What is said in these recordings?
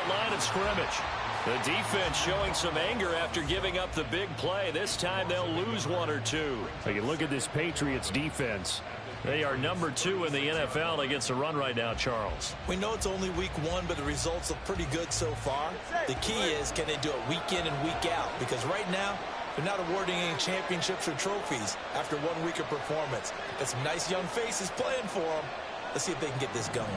that line of scrimmage. The defense showing some anger after giving up the big play. This time they'll lose one or two. You look at this Patriots defense. They are number 2 in the NFL against the run right now, Charles. We know it's only week 1, but the results look pretty good so far. The key is, can they do it week in and week out? Because right now, they're not awarding any championships or trophies after 1 week of performance. Got some nice young faces playing for them. Let's see if they can get this going.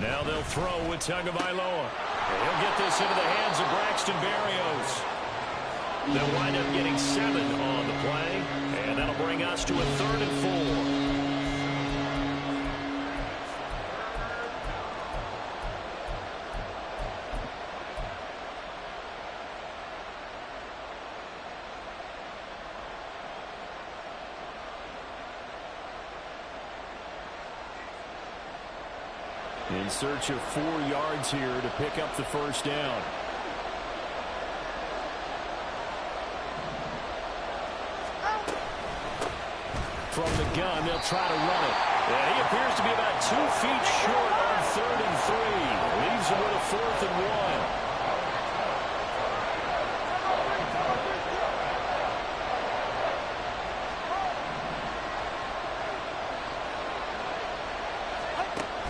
Now they'll throw with Tagovailoa. He'll get this into the hands of Braxton Berrios. They'll wind up getting 7 on the play, and that'll bring us to a 3rd and 4. In search of 4 yards here to pick up the first down. From the gun, they'll try to run it. And he appears to be about 2 feet short on 3rd and 3. Leaves him with a 4th and 1.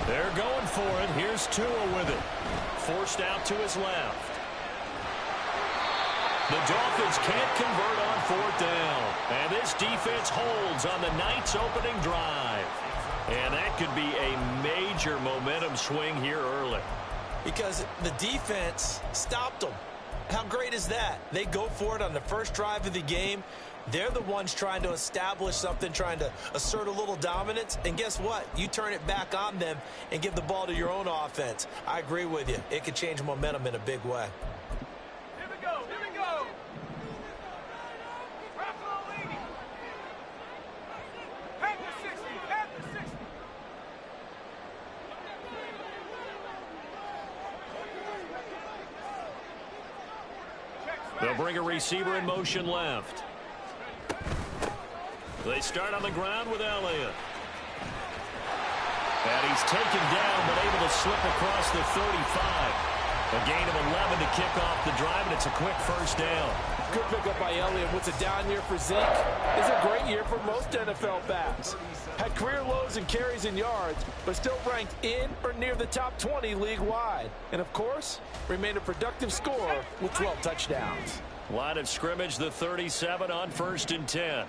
They're going for it. Here's Tua with it. Forced out to his left. The Dolphins can't convert on 4th down. And this defense holds on the night's opening drive. And that could be a major momentum swing here early. Because the defense stopped them. How great is that? They go for it on the first drive of the game. They're the ones trying to establish something, trying to assert a little dominance. And guess what? You turn it back on them and give the ball to your own offense. I agree with you. It could change momentum in a big way. Here we go. Here we go. Panther 60. Panther 60. They'll bring a receiver in motion left. They start on the ground with Elliott. And he's taken down, but able to slip across the 35. A gain of 11 to kick off the drive, and it's a quick first down. Good pickup by Elliott. What's a down year for Zeke? It's a great year for most NFL backs. Had career lows in carries and yards, but still ranked in or near the top 20 league-wide. And, of course, remained a productive scorer with 12 touchdowns. Line of scrimmage, the 37 on 1st and 10.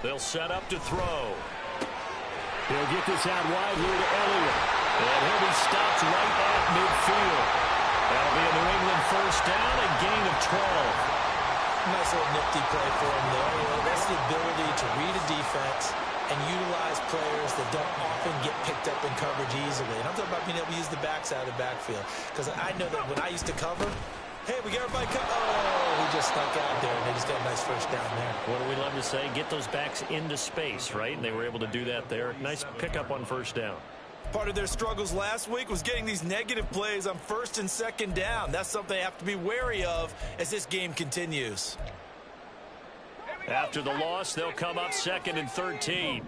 They'll set up to throw. They'll get this out wide here to Elliott. And he'll be stopped right at midfield. That'll be a New England first down, a gain of 12. Nice little nifty play for him there. You know, that's the ability to read a defense and utilize players that don't often get picked up in coverage easily. And I'm talking about being able to use the backside of the backfield. Because I know that when I used to cover, hey, we got everybody covered. Oh, he just snuck out there, and they just got a nice first down there. What do we love to say? Get those backs into space, right? And they were able to do that there. Nice pickup on first down. Part of their struggles last week was getting these negative plays on 1st and 2nd down. That's something they have to be wary of as this game continues. After the loss, they'll come up 2nd and 13.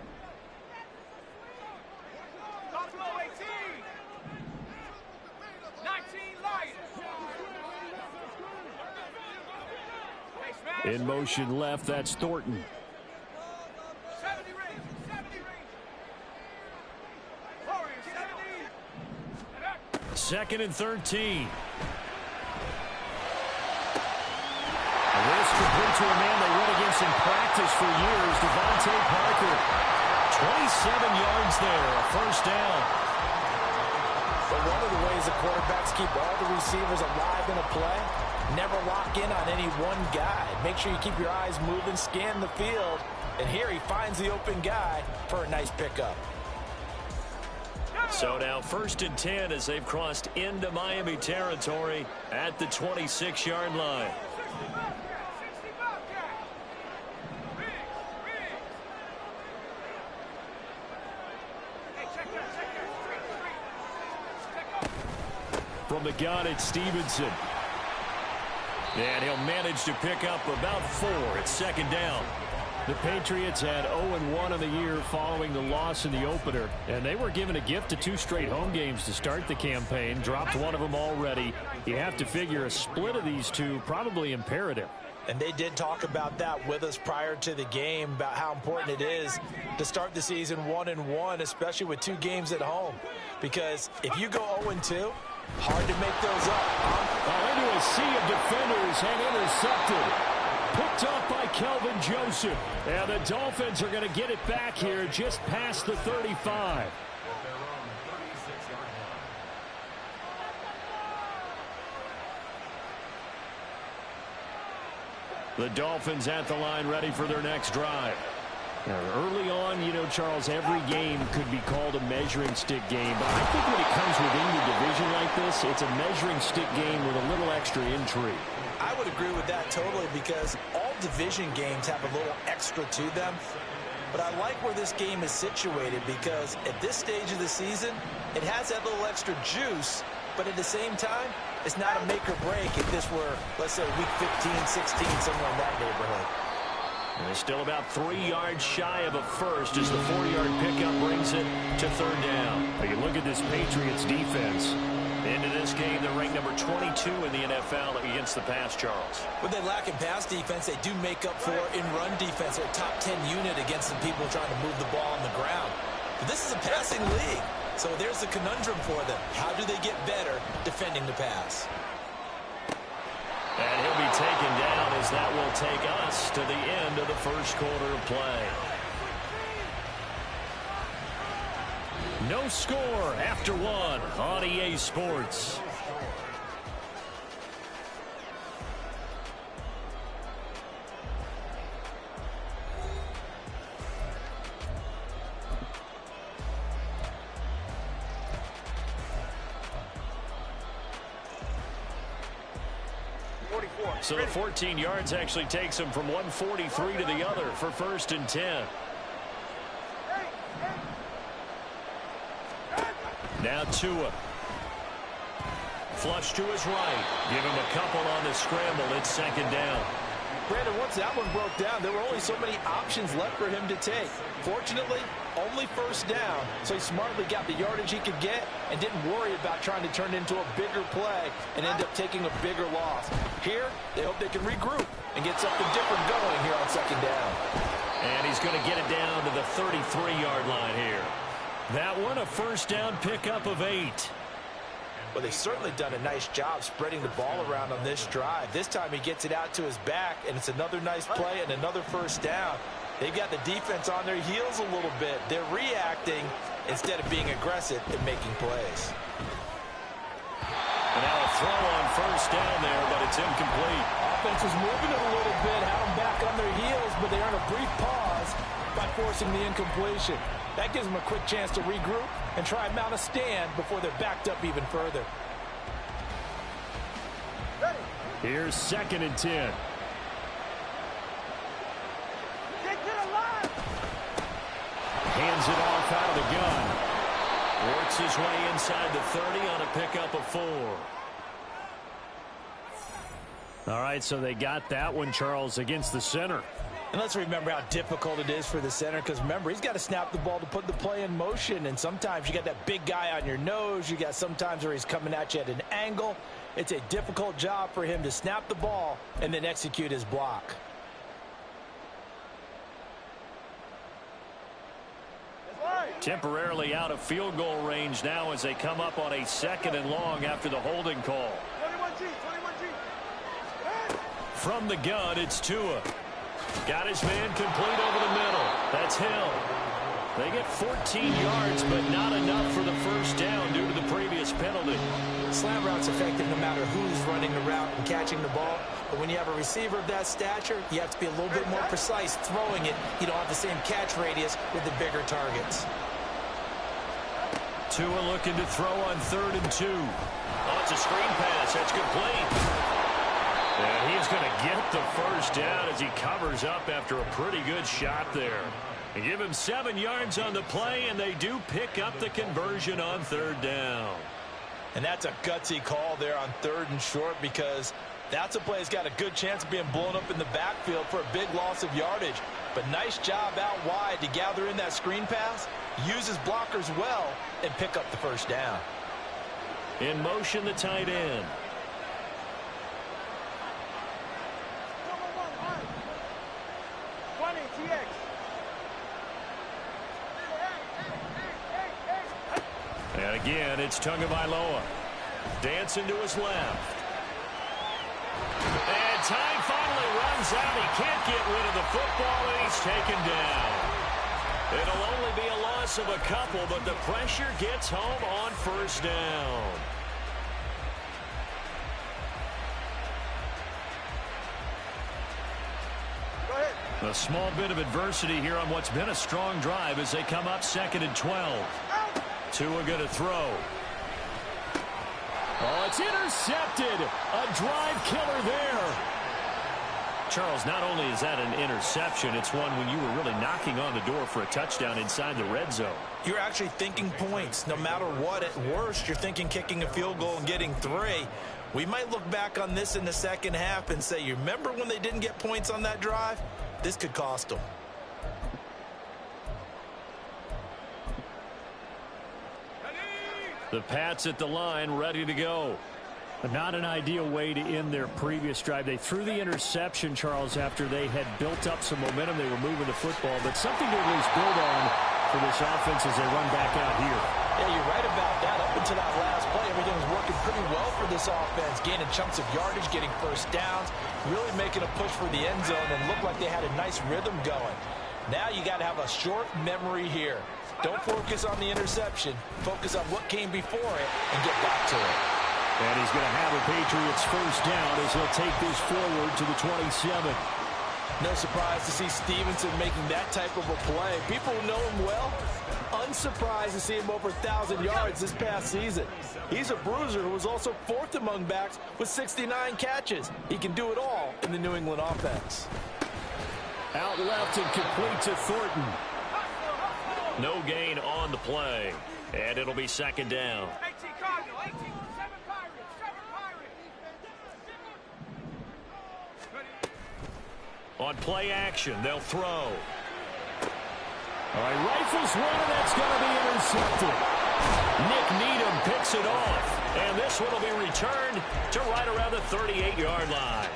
In motion left, that's Thornton. 70 range. 70 range. 2nd and 13. This complete to a man they went against in practice for years, Devontae Parker. 27 yards there, a first down. But one of the ways the quarterbacks keep all the receivers alive in a play, never lock in on any one guy. Make sure you keep your eyes moving, scan the field. And here he finds the open guy for a nice pickup. So now 1st and 10 as they've crossed into Miami territory at the 26-yard line. From the gun, it's Stevenson. And he'll manage to pick up about 4. It's second down. The Patriots had 0-1 in the year following the loss in the opener. And they were given a gift of 2 straight home games to start the campaign. Dropped one of them already. You have to figure a split of these two probably imperative. And they did talk about that with us prior to the game, about how important it is to start the season 1-1, especially with 2 games at home. Because if you go 0-2, hard to make those up. Into a sea of defenders and intercepted. Picked up by Kelvin Joseph. And the Dolphins are going to get it back here just past the 35. The Dolphins at the line ready for their next drive. Now, early on, you know, Charles, every game could be called a measuring stick game. But I think when it comes within your division like this, it's a measuring stick game with a little extra intrigue. I would agree with that totally, because all division games have a little extra to them. But I like where this game is situated, because at this stage of the season, it has that little extra juice. But at the same time, it's not a make or break if this were, let's say, week 15, 16, somewhere in that neighborhood. And they're still about 3 yards shy of a first as the 4-yard pickup brings it to third down. Now you look at this Patriots defense. Into this game, they're ranked number 22 in the NFL against the pass, Charles. When they lack in pass defense, they do make up for in run defense. They're a top 10 unit against the people trying to move the ball on the ground. But this is a passing league, so there's the conundrum for them. How do they get better defending the pass? And he'll be taken down as that will take us to the end of the first quarter of play. No score after 1 on EA Sports. So the 14 yards actually takes him from 143 to the other for first and 10. Now Tua. Flush to his right. Give him a couple on the scramble. It's second down. Brandon, once that one broke down, there were only so many options left for him to take. Fortunately, only first down, so he smartly got the yardage he could get and didn't worry about trying to turn it into a bigger play and end up taking a bigger loss. Here, they hope they can regroup and get something different going here on second down. And he's going to get it down to the 33-yard line here. That one, a first down pickup of 8. Well, they've certainly done a nice job spreading the ball around on this drive. This time he gets it out to his back, and it's another nice play and another first down. They've got the defense on their heels a little bit. They're reacting instead of being aggressive and making plays. And now a throw on first down there, but it's incomplete. Offense was moving it a little bit, had them back on their heels, but they earned a brief pause by forcing the incompletion. That gives them a quick chance to regroup and try and mount a stand before they're backed up even further. Here's second and 10. Hands it off out of the gun. Works his way inside the 30 on a pickup of 4. All right, so they got that one, Charles, against the center. And let's remember how difficult it is for the center, because remember, he's got to snap the ball to put the play in motion, and sometimes you got that big guy on your nose. You got sometimes where he's coming at you at an angle. It's a difficult job for him to snap the ball and then execute his block. Temporarily out of field goal range now as they come up on a second and long after the holding call. 21G. From the gun, it's Tua. Got his man complete over the middle. That's Hill. They get 14 yards, but not enough for the first down due to the previous penalty. Slant route's effective no matter who's running the route and catching the ball. But when you have a receiver of that stature, you have to be a little bit more precise throwing it. You don't have the same catch radius with the bigger targets. Tua looking to throw on 3rd and 2. Oh, it's a screen pass. That's complete. And he's going to get the first down as he covers up after a pretty good shot there. They give him 7 yards on the play, and they do pick up the conversion on 3rd down. And that's a gutsy call there on 3rd and short, because that's a play that's got a good chance of being blown up in the backfield for a big loss of yardage. But nice job out wide to gather in that screen pass, use his blockers well, and pick up the first down. In motion, the tight end. And again, it's Tagovailoa. Dancing to his left. And time finally runs out. He can't get rid of the football, and he's taken down. It'll only be a loss of a couple, but the pressure gets home on first down. A small bit of adversity here on what's been a strong drive as they come up 2nd and 12. Tua going to throw. Oh, it's intercepted. A drive killer there. Charles, not only is that an interception, it's one when you were really knocking on the door for a touchdown inside the red zone. You're actually thinking points. No matter what, at worst, you're thinking kicking a field goal and getting 3. We might look back on this in the second half and say, you remember when they didn't get points on that drive? This could cost them. The Pats at the line, ready to go. But not an ideal way to end their previous drive. They threw the interception, Charles, after they had built up some momentum. They were moving the football, but something to at least build on for this offense as they run back out here. Yeah, you're right about that. Up until that last play, everything was working pretty well for this offense. Gaining chunks of yardage, getting first downs, really making a push for the end zone, and looked like they had a nice rhythm going. Now you got to have a short memory here. Don't focus on the interception. Focus on what came before it and get back to it. And he's going to have a Patriots first down as he'll take this forward to the 27. No surprise to see Stevenson making that type of a play. People who know him well, unsurprised to see him over 1,000 yards this past season. He's a bruiser who was also 4th among backs with 69 catches. He can do it all in the New England offense. Out left and complete to Thornton. No gain on the play, and it'll be 2nd down. 18 Cardinal, 18, 7 Pirates, 7 Pirates. On play action, they'll throw. All right, rifles one, and that's going to be intercepted. Nick Needham picks it off, and this one will be returned to right around the 38-yard line.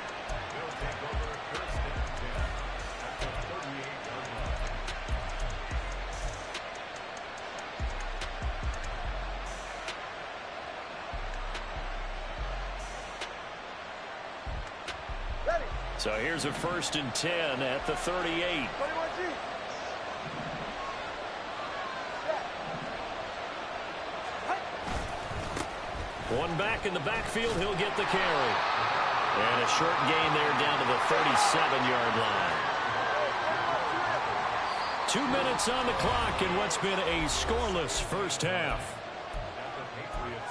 So here's a 1st and 10 at the 38. One back in the backfield, he'll get the carry. And a short gain there down to the 37-yard line. 2 minutes on the clock in what's been a scoreless first half.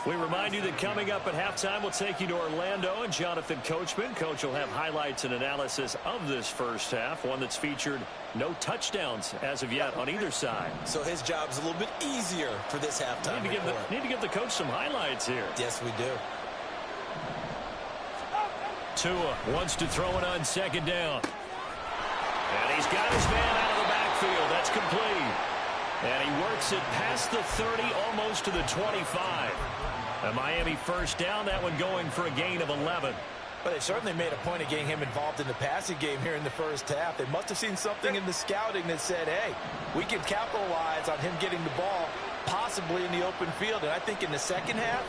We remind you that coming up at halftime, we'll take you to Orlando and Jonathan Coachman. Coach will have highlights and analysis of this first half, one that's featured no touchdowns as of yet on either side. So his job's a little bit easier for this halftime report. Need to give the coach some highlights here. Yes, we do. Tua wants to throw it on 2nd down. And he's got his man out of the backfield. That's complete. And he works it past the 30, almost to the 25. A Miami first down, that one going for a gain of 11. But they certainly made a point of getting him involved in the passing game here in the first half. They must have seen something in the scouting that said, hey, we can capitalize on him getting the ball possibly in the open field. And I think in the second half,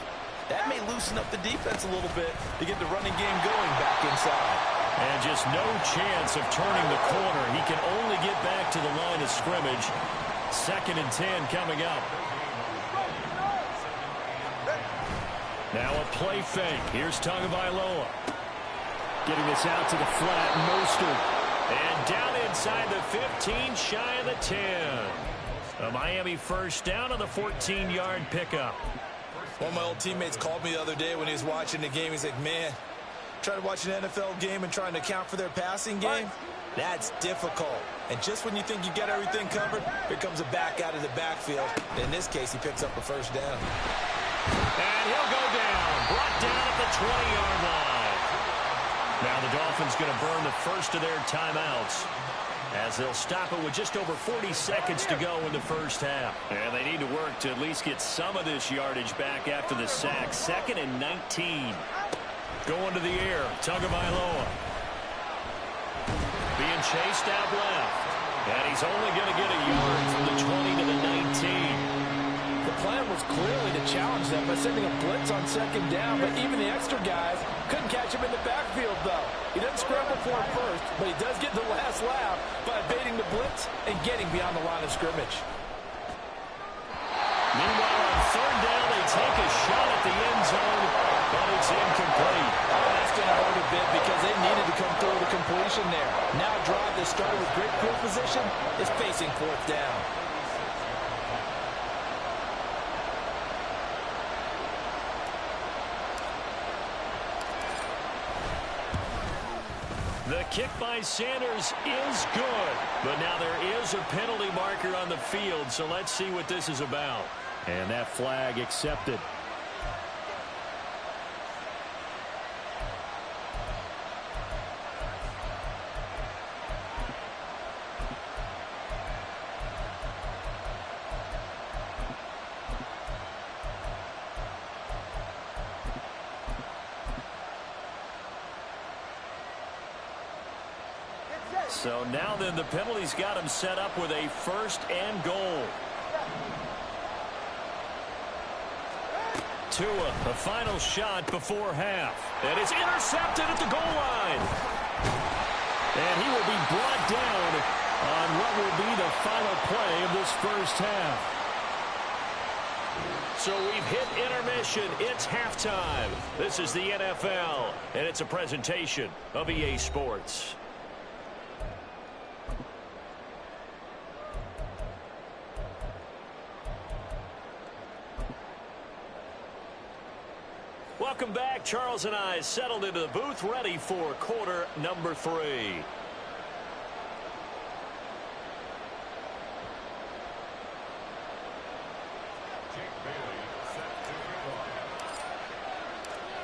that may loosen up the defense a little bit to get the running game going back inside. And just no chance of turning the corner. He can only get back to the line of scrimmage. 2nd and 10 coming up. Now a play fake. Here's Tagovailoa. Getting this out to the flat. Mostert. And down inside the 15, shy of the 10. A Miami first down on the 14-yard pickup. One of my old teammates called me the other day when he was watching the game. He's like, man, trying to watch an NFL game and trying to account for their passing game, that's difficult. And just when you think you got everything covered, here comes a back out of the backfield. In this case, he picks up a first down. And he'll go down. Brought down at the 20-yard line. Now the Dolphins going to burn the first of their timeouts, as they'll stop it with just over 40 seconds to go in the first half. And they need to work to at least get some of this yardage back after the sack. 2nd and 19. Going to the air. Tagovailoa. Being chased out left. And he's only going to get a yard from the 20 to the 19. The plan was clearly to challenge them by sending a blitz on 2nd down, but even the extra guys couldn't catch him in the backfield, though. He doesn't scramble for him first, but he does get the last laugh by evading the blitz and getting beyond the line of scrimmage. Meanwhile, on 3rd down, they take a shot at the end zone, but it's incomplete. Oh, that's going to hurt a bit because they needed to come through the completion there. Now a drive that started with great field position is facing 4th down. The kick by Sanders is good, but now there is a penalty marker on the field, so let's see what this is about. And that flag accepted. So now then the penalty's got him set up with a 1st and goal. Tua, a final shot before half. And it's intercepted at the goal line. And he will be brought down on what will be the final play of this first half. So we've hit intermission. It's halftime. This is the NFL, and it's a presentation of EA Sports. Welcome back. Charles and I settled into the booth, ready for quarter number 3.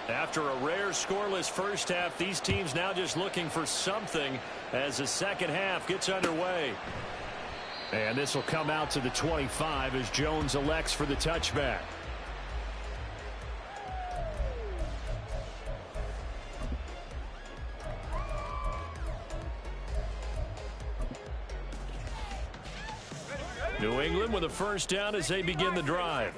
After a rare scoreless first half, these teams now just looking for something as the second half gets underway. And this will come out to the 25 as Jones elects for the touchback. New England with a first down as they begin the drive.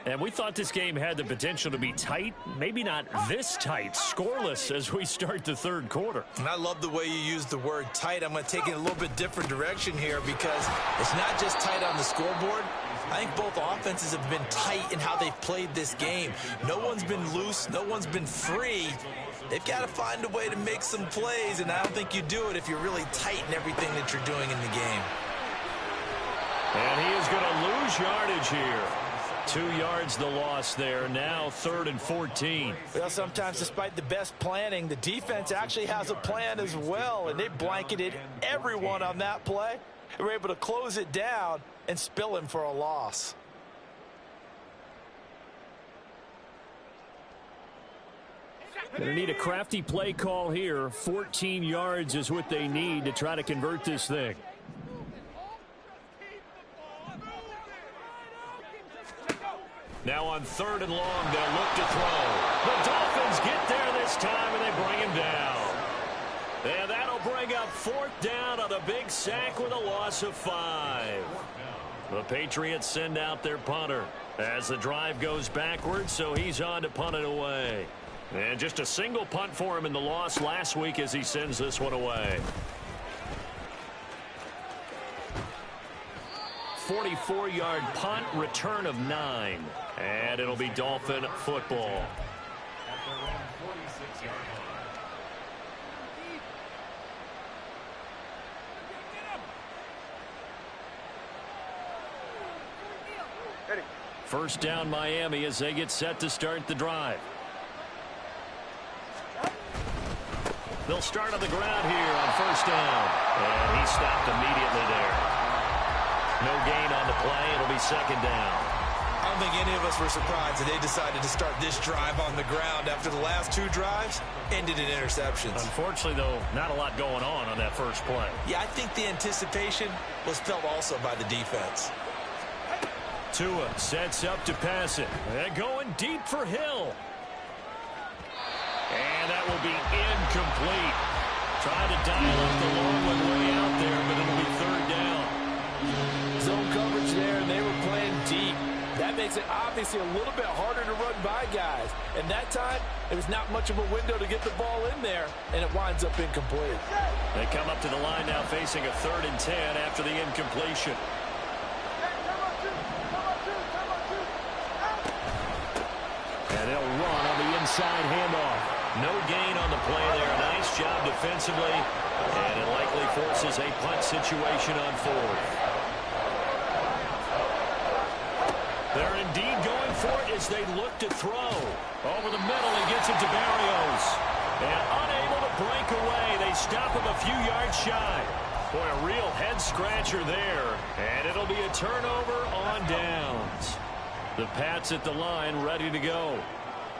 And we thought this game had the potential to be tight, maybe not this tight, scoreless as we start the 3rd quarter. And I love the way you use the word tight. I'm going to take it a little bit different direction here because it's not just tight on the scoreboard. I think both offenses have been tight in how they've played this game. No one's been loose. No one's been free. They've got to find a way to make some plays, and I don't think you do it if you're really tight in everything that you're doing in the game. And he is going to lose yardage here. 2 yards the loss there. Now 3rd and 14. Well, sometimes despite the best planning, the defense actually has a plan as well, and they blanketed everyone on that play. They were able to close it down and spill him for a loss. Going to need a crafty play call here. 14 yards is what they need to try to convert this thing. Now on 3rd and long, they'll look to throw. The Dolphins get there this time, and they bring him down. And that'll bring up 4th down on a big sack with a loss of 5. The Patriots send out their punter as the drive goes backwards, so he's on to punt it away. And just a single punt for him in the loss last week as he sends this one away. 44-yard punt, return of 9. And it'll be Dolphin football. First down Miami as they get set to start the drive. They'll start on the ground here on first down. And he stopped immediately there. No gain on the play. It'll be 2nd down. On think any of us were surprised that they decided to start this drive on the ground after the last 2 drives ended in interceptions. Unfortunately, though, not a lot going on that first play. Yeah, I think the anticipation was felt also by the defense. Tua sets up to pass it. They're going deep for Hill. And that will be incomplete. Trying to dial up the long one way out there, but it'll be 3rd down. Zone coverage there, and they were playing deep. That makes it obviously a little bit harder to run by guys. And that time, it was not much of a window to get the ball in there, and it winds up incomplete. They come up to the line now facing a 3rd and 10 after the incompletion. And they'll run on the inside handoff. No gain on the play there. Nice job defensively. And it likely forces a punt situation on 4th. They're indeed going for it as they look to throw. Over the middle, he gets it to Barrios. And unable to break away. They stop him a few yards shy. Boy, a real head-scratcher there. And it'll be a turnover on downs. The Pats at the line, ready to go.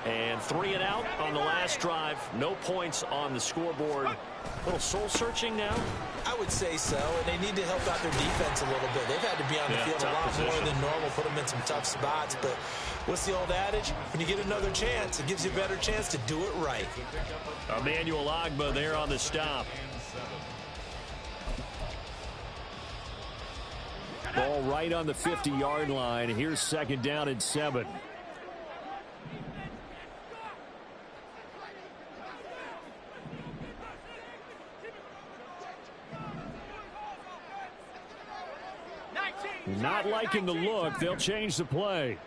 And 3 and out on the last drive. No points on the scoreboard. A little soul-searching now? I would say so, and they need to help out their defense a little bit. They've had to be on the field a lot more than normal, put them in some tough spots. But what's the old adage? When you get another chance, it gives you a better chance to do it right. Emmanuel Ogbah there on the stop. Ball right on the 50-yard line. Here's 2nd down and 7. Not liking the look. They'll change the play.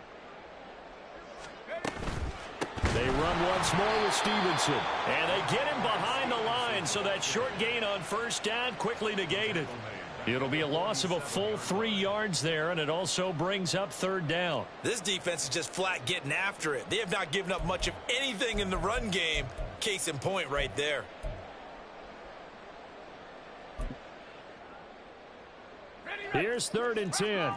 They run once more with Stevenson. And they get him behind the line, so that short gain on 1st down quickly negated. It'll be a loss of a full 3 yards there, and it also brings up 3rd down. This defense is just flat getting after it. They have not given up much of anything in the run game. Case in point right there. Here's 3rd and 10.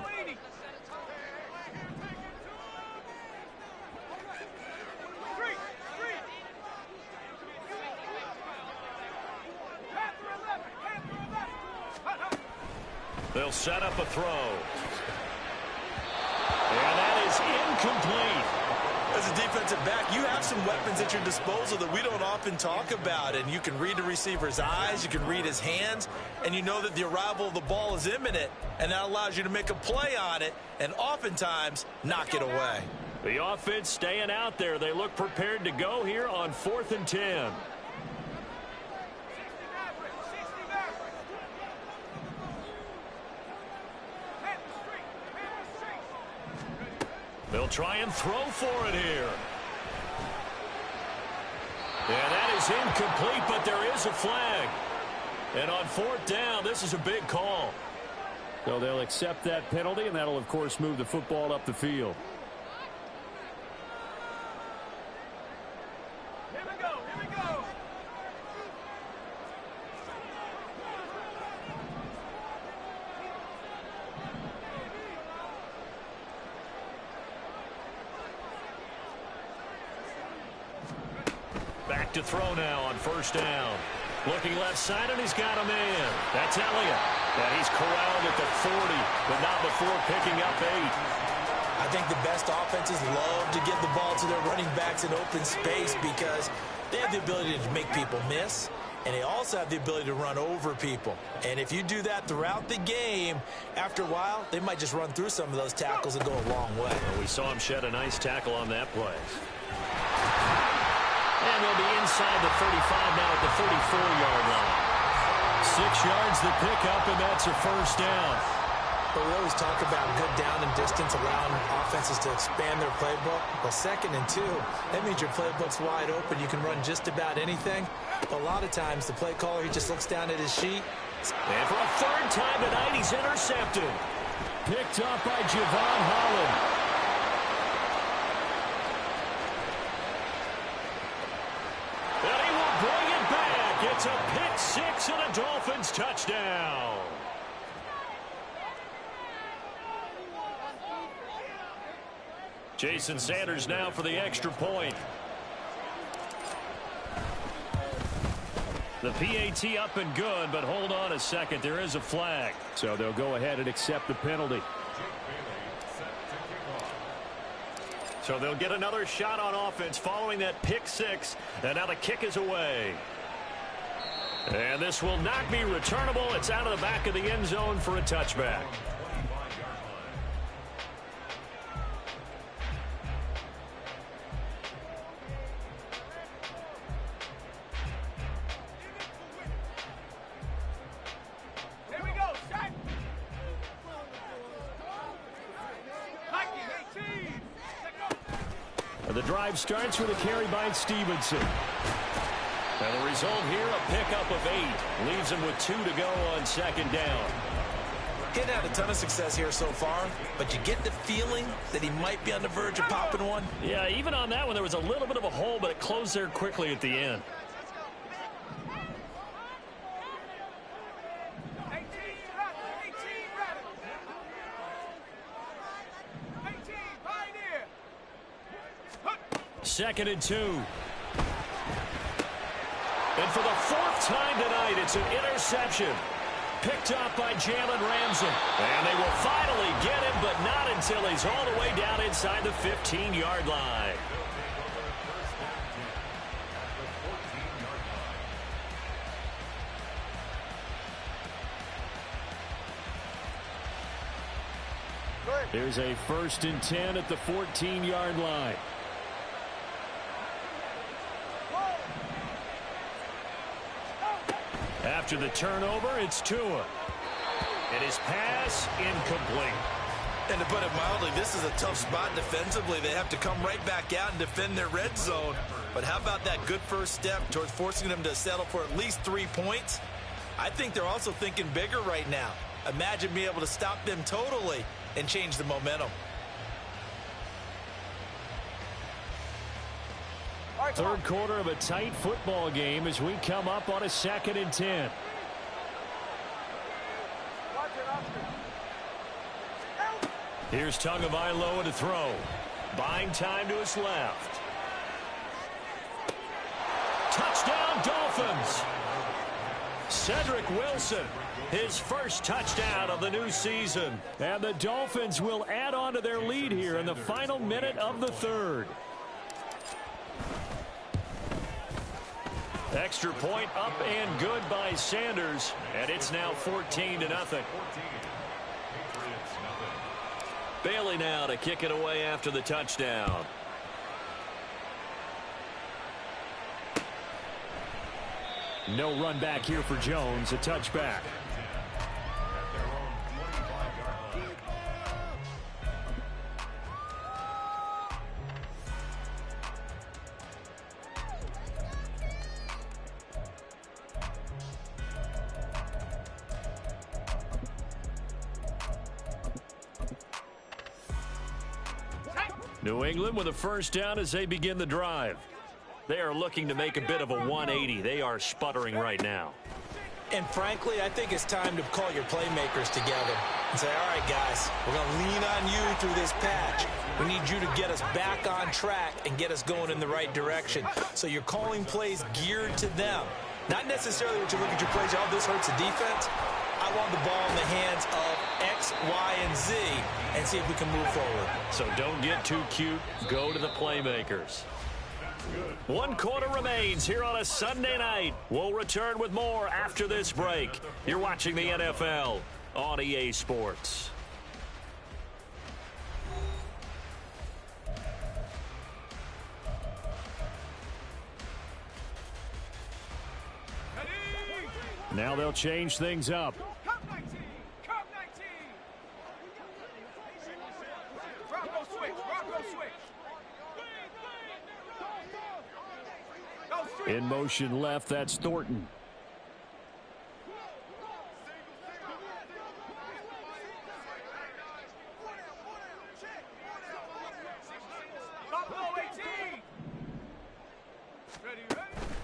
They'll set up a throw. And that is incomplete. As a defensive back, you have some weapons at your disposal that we don't often talk about. And you can read the receiver's eyes, you can read his hands, and you know that the arrival of the ball is imminent. And that allows you to make a play on it and oftentimes knock it away. The offense staying out there. They look prepared to go here on 4th and 10. They'll try and throw for it here. And that is incomplete, but there is a flag. And on 4th down, this is a big call. So they'll accept that penalty, and that'll, of course, move the football up the field. Here we go, here we go. Back to throw now on 1st down. Looking left side, and he's got a man. That's Elliott. And he's corralled at the 40, but not before picking up 8. I think the best offenses love to give the ball to their running backs in open space because they have the ability to make people miss, and they also have the ability to run over people. And if you do that throughout the game, after a while, they might just run through some of those tackles and go a long way. Well, we saw him shed a nice tackle on that play. And they'll be inside the 35 now at the 34-yard line. 6 yards the pickup, and that's a 1st down. But we always talk about good down and distance, allowing offenses to expand their playbook. Well, 2nd and 2, that means your playbook's wide open. You can run just about anything. But a lot of times, the play caller, he just looks down at his sheet. And for a 3rd time tonight, he's intercepted. Picked up by Javon Holland. And he will bring it back. It's a pick 6 and a Dolphins touchdown. Jason Sanders now for the extra point. The PAT up and good, but hold on a second. There is a flag. So they'll go ahead and accept the penalty. So they'll get another shot on offense following that pick six. And now the kick is away. And this will not be returnable. It's out of the back of the end zone for a touchback. The drive starts with a carry by Stevenson. And the result here, a pickup of 8. Leaves him with 2 to go on second down. He hadn't had a ton of success here so far, but you get the feeling that he might be on the verge of popping one. Yeah, even on that one, there was a little bit of a hole, but it closed there quickly at the end. Second and 2. And for the 4th time tonight, it's an interception. Picked up by Jalen Ramsey. And they will finally get him, but not until he's all the way down inside the 15-yard line. There's a 1st and 10 at the 14-yard line. After the turnover, it's Tua. And his pass incomplete. And to put it mildly, this is a tough spot defensively. They have to come right back out and defend their red zone. But how about that good first step towards forcing them to settle for at least 3 points? I think they're also thinking bigger right now. Imagine being able to stop them totally and change the momentum. Third quarter of a tight football game as we come up on a 2nd and 10. Here's Tagovailoa to throw. Buying time to his left. Touchdown, Dolphins. Cedric Wilson, his first touchdown of the new season. And the Dolphins will add on to their lead here in the final minute of the 3rd. Extra point up and good by Sanders, and it's now 14-0. Bailey now to kick it away after the touchdown. No run back here for Jones, a touchback. New England with a first down as they begin the drive. They are looking to make a bit of a 180. They are sputtering right now. And frankly, I think it's time to call your playmakers together and say, all right, guys, we're going to lean on you through this patch. We need you to get us back on track and get us going in the right direction. So you're calling plays geared to them. Not necessarily what you look at your plays, oh, this hurts the defense. I want the ball in the hands of X, Y, and Z and see if we can move forward. So don't get too cute. Go to the playmakers. 1 quarter remains here on a Sunday night. We'll return with more after this break. You're watching the NFL on EA Sports. Now they'll change things up. In motion left, that's Thornton.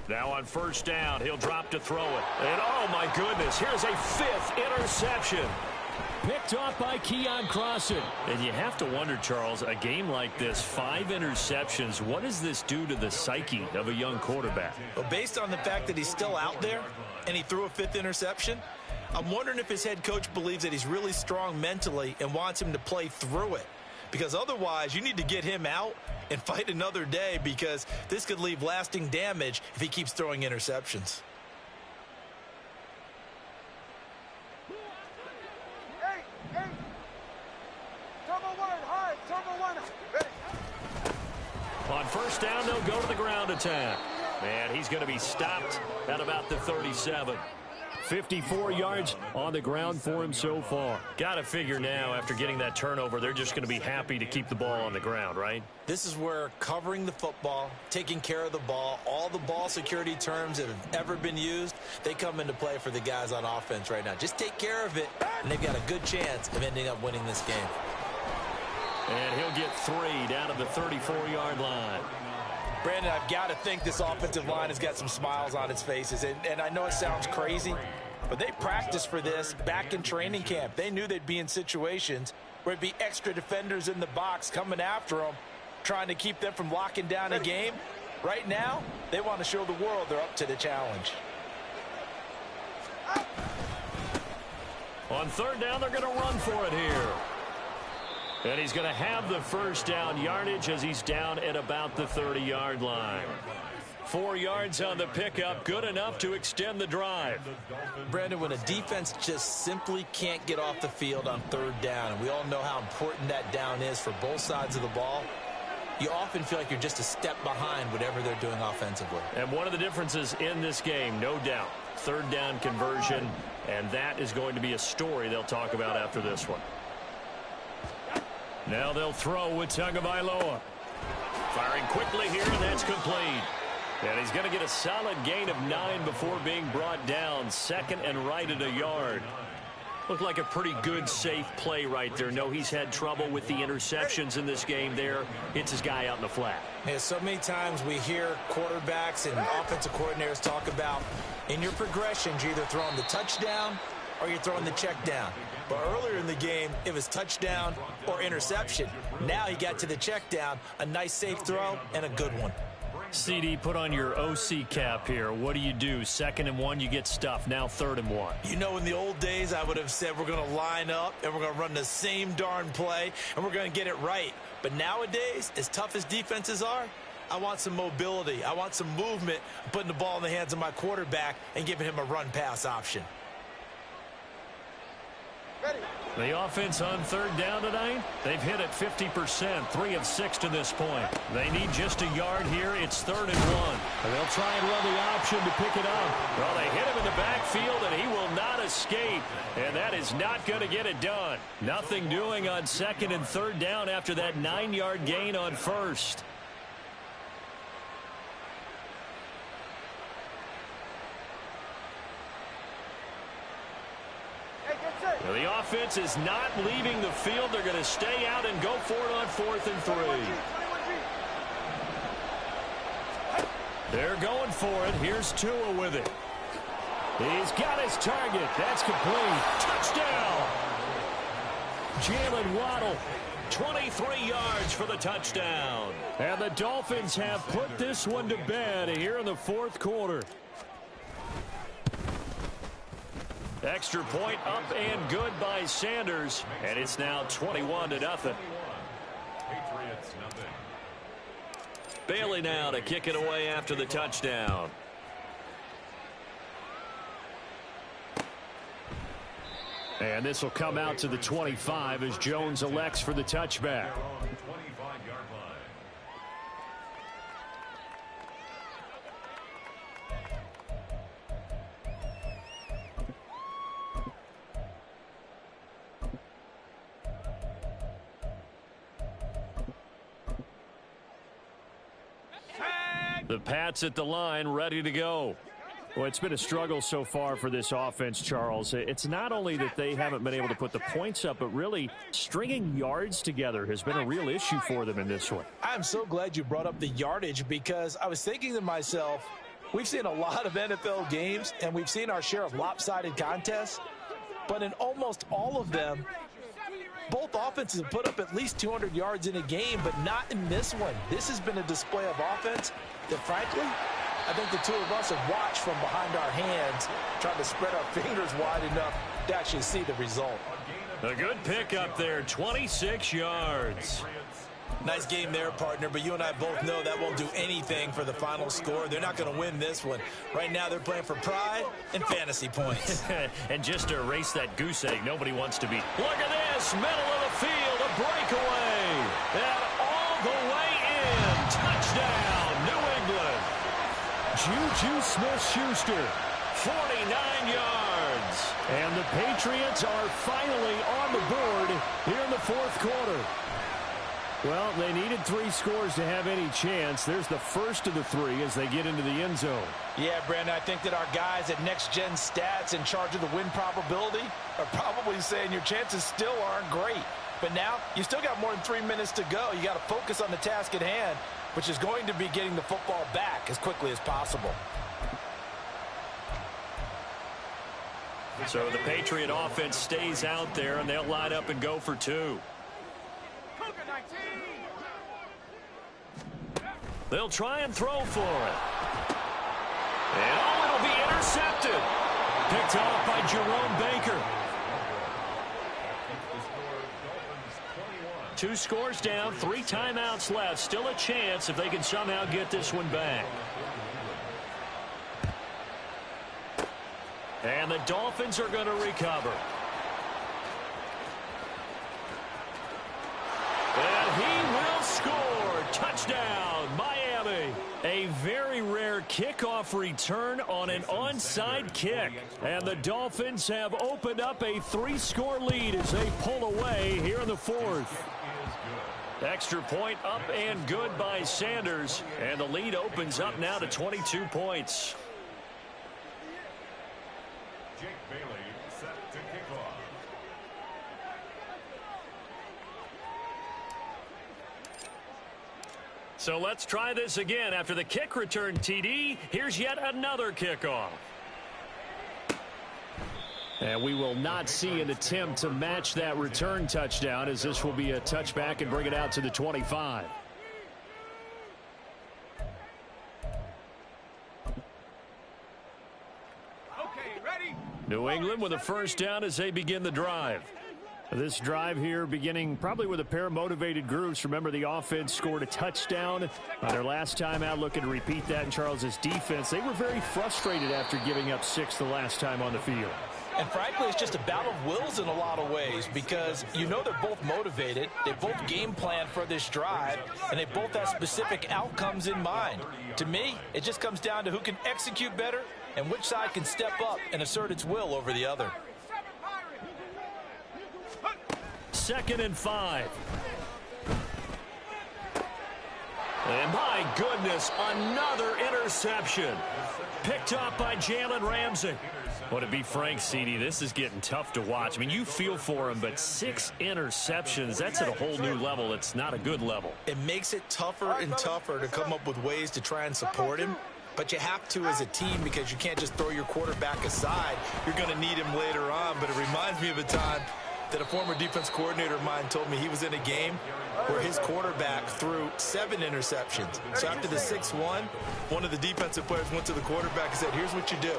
Now on first down, he'll drop to throw it. And oh my goodness, here's a 5th interception. Picked off by Keon Crossan. And you have to wonder, Charles, a game like this, 5 interceptions, what does this do to the psyche of a young quarterback? Well, based on the fact that he's still out there and he threw a 5th interception, I'm wondering if his head coach believes that he's really strong mentally and wants him to play through it. Because otherwise, you need to get him out and fight another day, because this could leave lasting damage if he keeps throwing interceptions. On first down, they'll go to the ground attack. And he's going to be stopped at about the 37. 54 yards on the ground for him so far. Got to figure now, after getting that turnover, they're just going to be happy to keep the ball on the ground, right? This is where covering the football, taking care of the ball, all the ball security terms that have ever been used, they come into play for the guys on offense right now. Just take care of it, and they've got a good chance of ending up winning this game. And he'll get 3 down to the 34-yard line. Brandon, I've got to think this offensive line has got some smiles on its faces. And I know it sounds crazy, but they practiced for this back in training camp. They knew they'd be in situations where it'd be extra defenders in the box coming after them, trying to keep them from locking down a game. Right now, they want to show the world they're up to the challenge. On third down, they're going to run for it here. And he's going to have the first down yardage as he's down at about the 30-yard line. 4 yards on the pickup, good enough to extend the drive. Brandon, when a defense just simply can't get off the field on third down, and we all know how important that down is for both sides of the ball, you often feel like you're just a step behind whatever they're doing offensively. And one of the differences in this game, no doubt, third down conversion, and that is going to be a story they'll talk about after this one. Now they'll throw with Tagovailoa. Firing quickly here, and that's complete. And he's going to get a solid gain of 9 before being brought down. Second and right at a yard. Looked like a pretty good, safe play right there. No, he's had trouble with the interceptions in this game there. Hits his guy out in the flat. Yeah, so many times we hear quarterbacks and offensive coordinators talk about in your progressions, you're either throwing the touchdown or you're throwing the check down. But earlier in the game, it was touchdown or interception. Now he got to the check down, a nice safe throw, and a good one. CD, put on your OC cap here. What do? 2nd and 1, you get stuffed. Now 3rd and 1. You know, in the old days, I would have said we're going to line up and we're going to run the same darn play and we're going to get it right. But nowadays, as tough as defenses are, I want some mobility. I want some movement, putting the ball in the hands of my quarterback and giving him a run-pass option. The offense on third down tonight, they've hit it 50%, 3 of 6 to this point. They need just a yard here. It's 3rd and 1. And they'll try and run the option to pick it up. Well, they hit him in the backfield, and he will not escape. And that is not going to get it done. Nothing doing on 2nd and 3rd down after that 9-yard gain on 1st. Well, the offense is not leaving the field. They're going to stay out and go for it on 4th and 3. They're going for it. Here's Tua with it. He's got his target. That's complete. Touchdown! Jalen Waddle, 23 yards for the touchdown. And the Dolphins have put this one to bed here in the 4th quarter. Extra point up and good by Sanders. And it's now 21-0. Bailey now to kick it away after the touchdown. And this will come out to the 25 as Jones elects for the touchback. The Pats at the line, ready to go. Well, it's been a struggle so far for this offense, Charles. It's not only that they haven't been able to put the points up, but really stringing yards together has been a real issue for them in this one. I'm so glad you brought up the yardage, because I was thinking to myself, we've seen a lot of NFL games and we've seen our share of lopsided contests. but in almost all of them, both offenses have put up at least 200 yards in a game, but not in this one. This has been a display of offense that, frankly, I think the two of us have watched from behind our hands, trying to spread our fingers wide enough to actually see the result. A good pick up there, 26 yards. Nice game there, partner, but you and I both know that won't do anything for the final score. They're not going to win this one. Right now, they're playing for pride and fantasy points. And just to erase that goose egg, nobody wants to be. Look at this, middle of the field, a breakaway. And all the way in. Touchdown, New England. Juju Smith-Schuster, 49 yards. And the Patriots are finally on the board here in the fourth quarter. Well, they needed 3 scores to have any chance. There's the first of the 3 as they get into the end zone. Yeah, Brandon, I think that our guys at Next Gen Stats in charge of the win probability are probably saying your chances still aren't great. But now, you still got more than 3 minutes to go. You got to focus on the task at hand, which is going to be getting the football back as quickly as possible. So the Patriot offense stays out there, and they'll line up and go for 2. They'll try and throw for it. And it'll be intercepted. Picked off by Jerome Baker. 2 scores down, 3 timeouts left. Still a chance if they can somehow get this one back. And the Dolphins are going to recover. And he will score. Touchdown, Miami. A very rare kickoff return on an onside kick. And the Dolphins have opened up a 3-score lead as they pull away here in the fourth. Extra point up and good by Sanders. And the lead opens up now to 22 points. Jake Bailey set to kick off. So let's try this again. After the kick return TD, here's yet another kickoff. And we will not see an attempt to match that return touchdown, as this will be a touchback and bring it out to the 25. Okay, ready? New England with a first down as they begin the drive. This drive here beginning probably with a pair of motivated groups. Remember, the offense scored a touchdown their last time out. Looking to repeat that in Charles's defense. They were very frustrated after giving up 6 the last time on the field. And frankly, it's just a battle of wills in a lot of ways, because you know they're both motivated, they both game plan for this drive, and they both have specific outcomes in mind. To me, it just comes down to who can execute better and which side can step up and assert its will over the other. 2nd and 5. And my goodness, another interception. Picked up by Jalen Ramsey. Well, to be frank, CD, this is getting tough to watch. I mean, you feel for him, but 6 interceptions, that's at a whole new level. It's not a good level. It makes it tougher and tougher to come up with ways to try and support him. But you have to as a team, because you can't just throw your quarterback aside. You're going to need him later on. But it reminds me of a time that a former defense coordinator of mine told me he was in a game where his quarterback threw 7 interceptions. So after the 6-1, one of the defensive players went to the quarterback and said, here's what you do.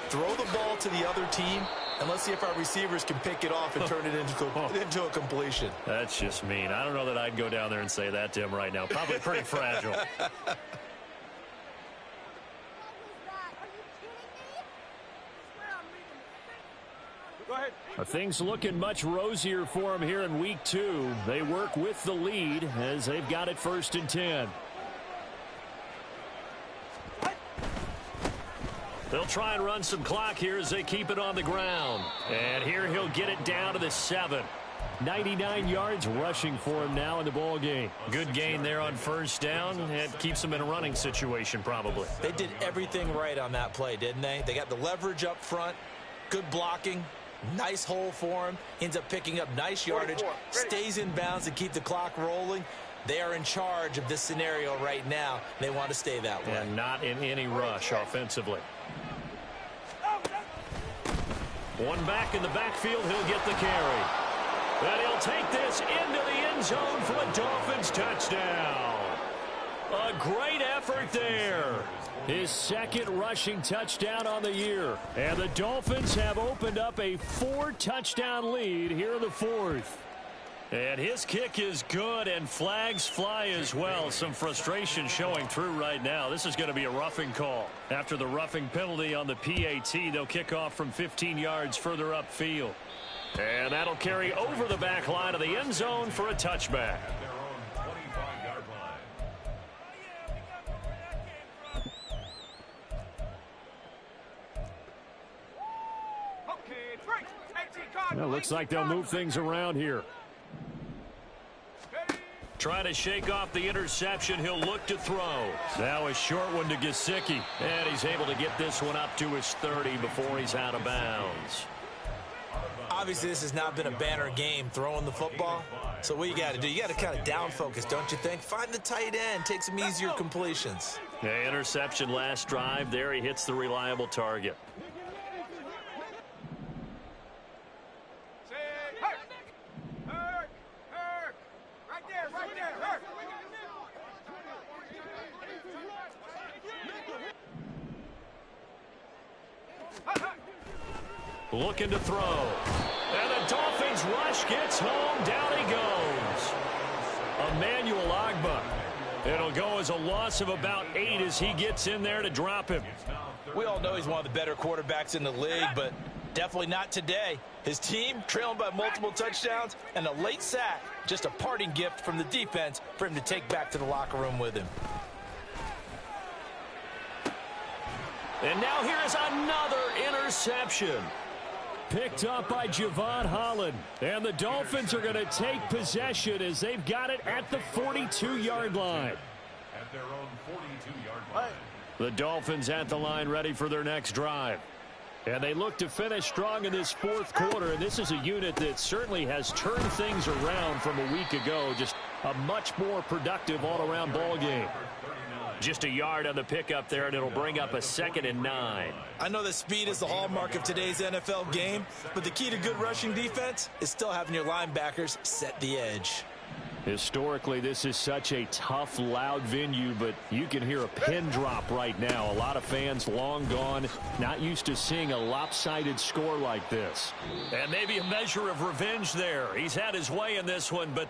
Throw the ball to the other team, and let's see if our receivers can pick it off and turn it into a completion. That's just mean. I don't know that I'd go down there and say that to him right now. Probably pretty fragile. Things looking much rosier for them here in week 2. They work with the lead as they've got it 1st and 10. They'll try and run some clock here as they keep it on the ground. And here he'll get it down to the 7. 99 yards rushing for him now in the ball game. Good gain there on 1st down. It keeps them in a running situation probably. They did everything right on that play, didn't they? They got the leverage up front, good blocking, nice hole for him, ends up picking up nice yardage, stays in bounds and keep the clock rolling. They are in charge of this scenario right now. They want to stay that way. And not in any rush offensively. One back in the backfield, he'll get the carry. And he'll take this into the end zone for a Dolphins touchdown. A great effort there. His second rushing touchdown on the year. And the Dolphins have opened up a 4-touchdown lead here in the fourth. And his kick is good, and flags fly as well. Some frustration showing through right now. This is going to be a roughing call. After the roughing penalty on the PAT, they'll kick off from 15 yards further upfield. And that'll carry over the back line of the end zone for a touchback. Well, looks like they'll move things around here. Trying to shake off the interception. He'll look to throw. Now a short one to Gesicki. And he's able to get this one up to his 30 before he's out of bounds. Obviously, this has not been a banner game throwing the football. So what you got to do, you got to kind of down focus, don't you think? Find the tight end. Take some easier completions. Yeah, interception last drive. There he hits the reliable target. Looking to throw. And the Dolphins rush gets home. Down he goes. Emmanuel Ogbah. It'll go as a loss of about 8 as he gets in there to drop him. We all know he's one of the better quarterbacks in the league, but definitely not today. His team trailing by multiple touchdowns and a late sack. Just a parting gift from the defense for him to take back to the locker room with him. And now here is another interception. Picked up by Javon Holland. And the Dolphins are going to take possession as they've got it at the 42-yard line. At their own 42-yard line. The Dolphins at the line ready for their next drive. And they look to finish strong in this fourth quarter. And this is a unit that certainly has turned things around from a week ago. Just a much more productive all-around ball game. Just a yard on the pickup there, and it'll bring up a 2nd and 9. I know that speed is the hallmark of today's NFL game, but the key to good rushing defense is still having your linebackers set the edge. Historically, this is such a tough, loud venue, but you can hear a pin drop right now. A lot of fans long gone, not used to seeing a lopsided score like this. And maybe a measure of revenge there. He's had his way in this one, but